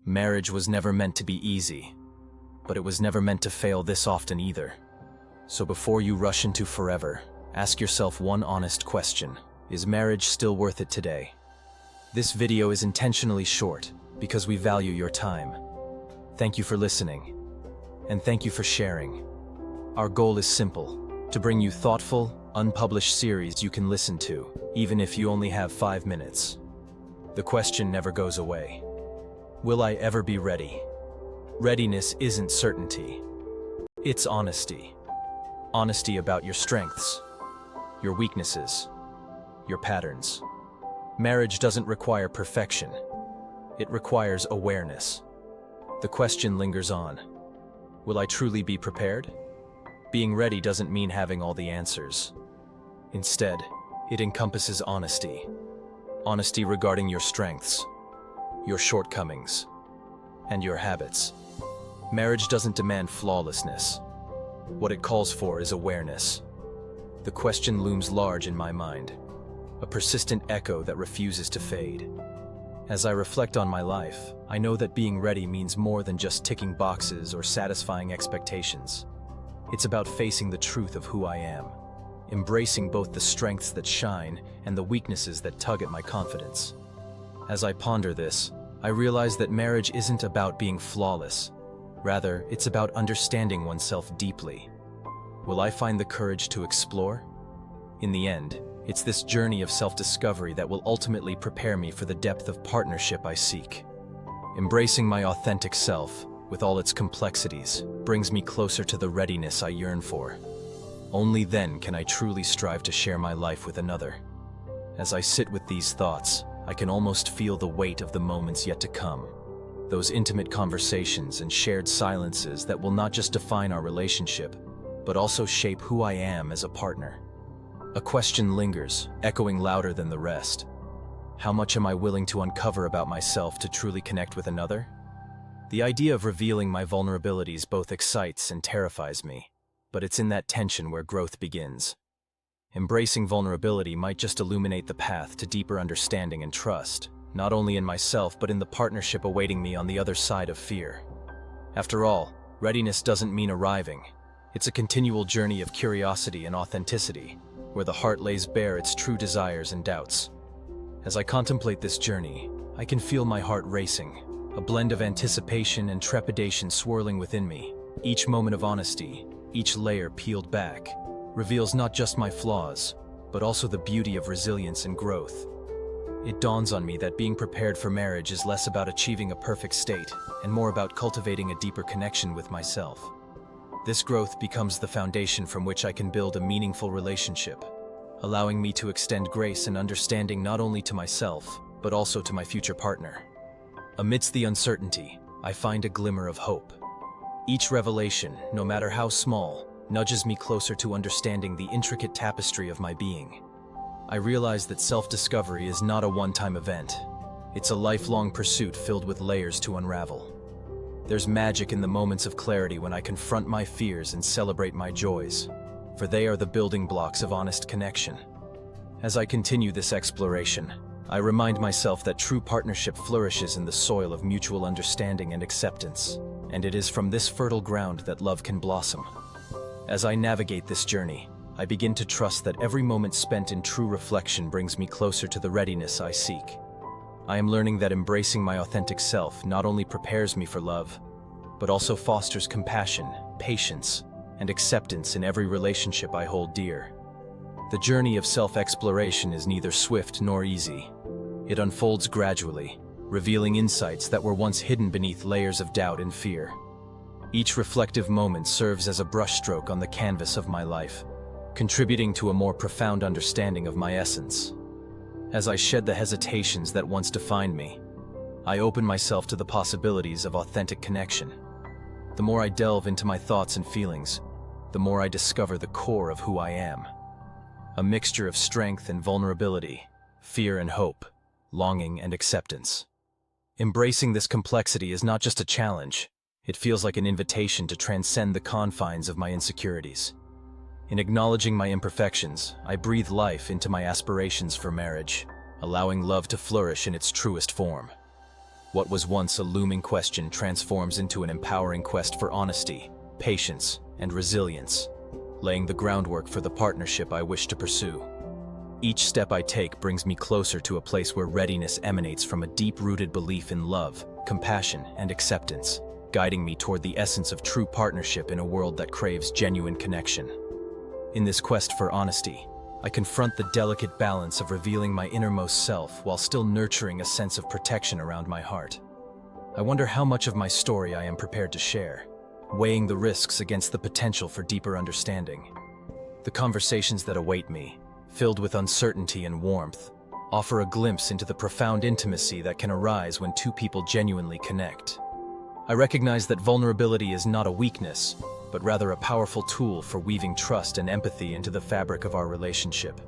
Marriage was never meant to be easy, but it was never meant to fail this often either. So before you rush into forever, ask yourself one honest question. Is marriage still worth it today? This video is intentionally short because we value your time. Thank you for listening, and thank you for sharing. Our goal is simple: to bring you thoughtful, unpublished series you can listen to, even if you only have 5 minutes. The question never goes away. Will I ever be ready? Readiness isn't certainty. It's honesty. Honesty about your strengths, your weaknesses, your patterns. Marriage doesn't require perfection. It requires awareness. The question lingers on. Will I truly be prepared? Being ready doesn't mean having all the answers. Instead, it encompasses honesty. Honesty regarding your strengths, your shortcomings, and your habits. Marriage doesn't demand flawlessness. What it calls for is awareness. The question looms large in my mind, a persistent echo that refuses to fade. As I reflect on my life, I know that being ready means more than just ticking boxes or satisfying expectations. It's about facing the truth of who I am, embracing both the strengths that shine and the weaknesses that tug at my confidence. As I ponder this, I realize that marriage isn't about being flawless. Rather, it's about understanding oneself deeply. Will I find the courage to explore? In the end, it's this journey of self-discovery that will ultimately prepare me for the depth of partnership I seek. Embracing my authentic self, with all its complexities, brings me closer to the readiness I yearn for. Only then can I truly strive to share my life with another. As I sit with these thoughts, I can almost feel the weight of the moments yet to come. Those intimate conversations and shared silences that will not just define our relationship, but also shape who I am as a partner. A question lingers, echoing louder than the rest. How much am I willing to uncover about myself to truly connect with another? The idea of revealing my vulnerabilities both excites and terrifies me, but it's in that tension where growth begins. Embracing vulnerability might just illuminate the path to deeper understanding and trust, not only in myself but in the partnership awaiting me on the other side of fear. After all, readiness doesn't mean arriving. It's a continual journey of curiosity and authenticity, where the heart lays bare its true desires and doubts. As I contemplate this journey, I can feel my heart racing, a blend of anticipation and trepidation swirling within me. Each moment of honesty, each layer peeled back, reveals not just my flaws, but also the beauty of resilience and growth. It dawns on me that being prepared for marriage is less about achieving a perfect state and more about cultivating a deeper connection with myself. This growth becomes the foundation from which I can build a meaningful relationship, allowing me to extend grace and understanding not only to myself, but also to my future partner. Amidst the uncertainty, I find a glimmer of hope. Each revelation, no matter how small, nudges me closer to understanding the intricate tapestry of my being. I realize that self-discovery is not a one-time event. It's a lifelong pursuit filled with layers to unravel. There's magic in the moments of clarity when I confront my fears and celebrate my joys, for they are the building blocks of honest connection. As I continue this exploration, I remind myself that true partnership flourishes in the soil of mutual understanding and acceptance, and it is from this fertile ground that love can blossom. As I navigate this journey, I begin to trust that every moment spent in true reflection brings me closer to the readiness I seek. I am learning that embracing my authentic self not only prepares me for love, but also fosters compassion, patience, and acceptance in every relationship I hold dear. The journey of self-exploration is neither swift nor easy. It unfolds gradually, revealing insights that were once hidden beneath layers of doubt and fear. Each reflective moment serves as a brushstroke on the canvas of my life, contributing to a more profound understanding of my essence. As I shed the hesitations that once defined me, I open myself to the possibilities of authentic connection. The more I delve into my thoughts and feelings, the more I discover the core of who I am. A mixture of strength and vulnerability, fear and hope, longing and acceptance. Embracing this complexity is not just a challenge. It feels like an invitation to transcend the confines of my insecurities. In acknowledging my imperfections, I breathe life into my aspirations for marriage, allowing love to flourish in its truest form. What was once a looming question transforms into an empowering quest for honesty, patience, and resilience, laying the groundwork for the partnership I wish to pursue. Each step I take brings me closer to a place where readiness emanates from a deep-rooted belief in love, compassion, and acceptance, guiding me toward the essence of true partnership in a world that craves genuine connection. In this quest for honesty, I confront the delicate balance of revealing my innermost self while still nurturing a sense of protection around my heart. I wonder how much of my story I am prepared to share, weighing the risks against the potential for deeper understanding. The conversations that await me, filled with uncertainty and warmth, offer a glimpse into the profound intimacy that can arise when two people genuinely connect. I recognize that vulnerability is not a weakness, but rather a powerful tool for weaving trust and empathy into the fabric of our relationship.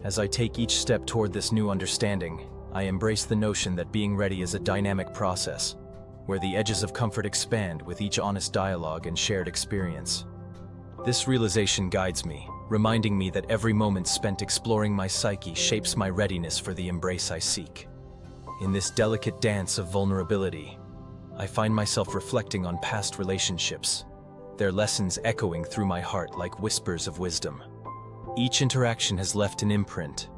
As I take each step toward this new understanding, I embrace the notion that being ready is a dynamic process, where the edges of comfort expand with each honest dialogue and shared experience. This realization guides me, reminding me that every moment spent exploring my psyche shapes my readiness for the embrace I seek. In this delicate dance of vulnerability, I find myself reflecting on past relationships, their lessons echoing through my heart like whispers of wisdom. Each interaction has left an imprint,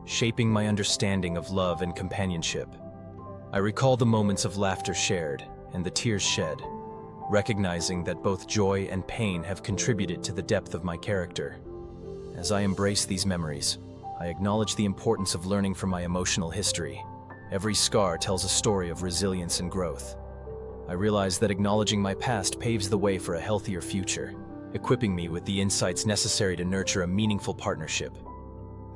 shaping my understanding of love and companionship. I recall the moments of laughter shared and the tears shed, recognizing that both joy and pain have contributed to the depth of my character. As I embrace these memories, I acknowledge the importance of learning from my emotional history. Every scar tells a story of resilience and growth. I realize that acknowledging my past paves the way for a healthier future, equipping me with the insights necessary to nurture a meaningful partnership.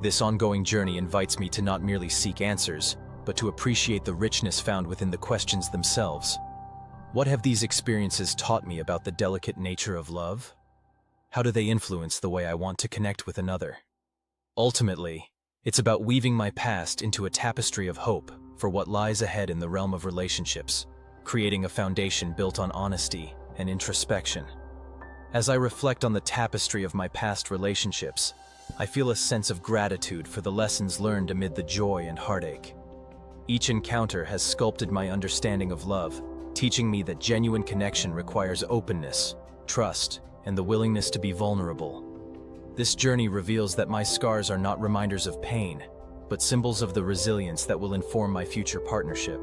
This ongoing journey invites me to not merely seek answers, but to appreciate the richness found within the questions themselves. What have these experiences taught me about the delicate nature of love? How do they influence the way I want to connect with another? Ultimately, it's about weaving my past into a tapestry of hope for what lies ahead in the realm of relationships, creating a foundation built on honesty and introspection. As I reflect on the tapestry of my past relationships, I feel a sense of gratitude for the lessons learned amid the joy and heartache. Each encounter has sculpted my understanding of love, teaching me that genuine connection requires openness, trust, and the willingness to be vulnerable. This journey reveals that my scars are not reminders of pain, but symbols of the resilience that will inform my future partnership.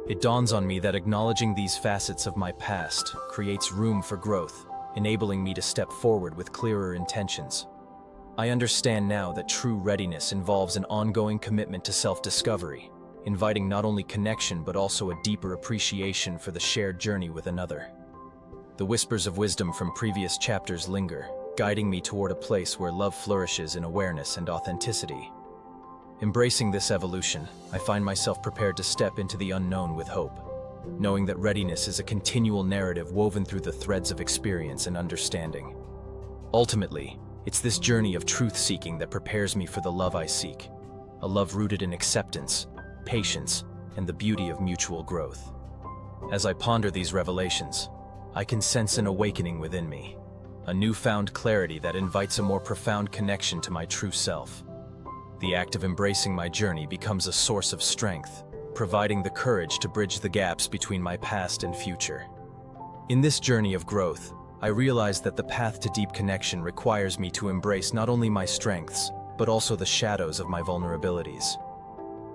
It dawns on me that acknowledging these facets of my past creates room for growth, enabling me to step forward with clearer intentions. I understand now that true readiness involves an ongoing commitment to self-discovery, inviting not only connection but also a deeper appreciation for the shared journey with another. The whispers of wisdom from previous chapters linger, guiding me toward a place where love flourishes in awareness and authenticity. Embracing this evolution, I find myself prepared to step into the unknown with hope, knowing that readiness is a continual narrative woven through the threads of experience and understanding. Ultimately, it's this journey of truth-seeking that prepares me for the love I seek, a love rooted in acceptance, patience, and the beauty of mutual growth. As I ponder these revelations, I can sense an awakening within me, a newfound clarity that invites a more profound connection to my true self. The act of embracing my journey becomes a source of strength, providing the courage to bridge the gaps between my past and future. In this journey of growth, I realize that the path to deep connection requires me to embrace not only my strengths, but also the shadows of my vulnerabilities.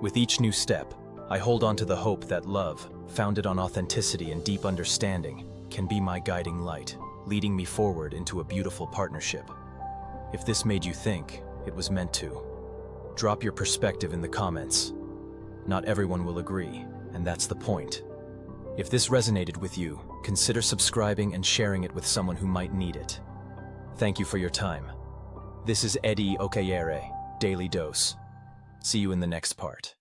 With each new step, I hold on to the hope that love, founded on authenticity and deep understanding, can be my guiding light, leading me forward into a beautiful partnership. If this made you think, it was meant to. Drop your perspective in the comments. Not everyone will agree, and that's the point. If this resonated with you, consider subscribing and sharing it with someone who might need it. Thank you for your time. This is Eddie Okayere, Daily Dose. See you in the next part.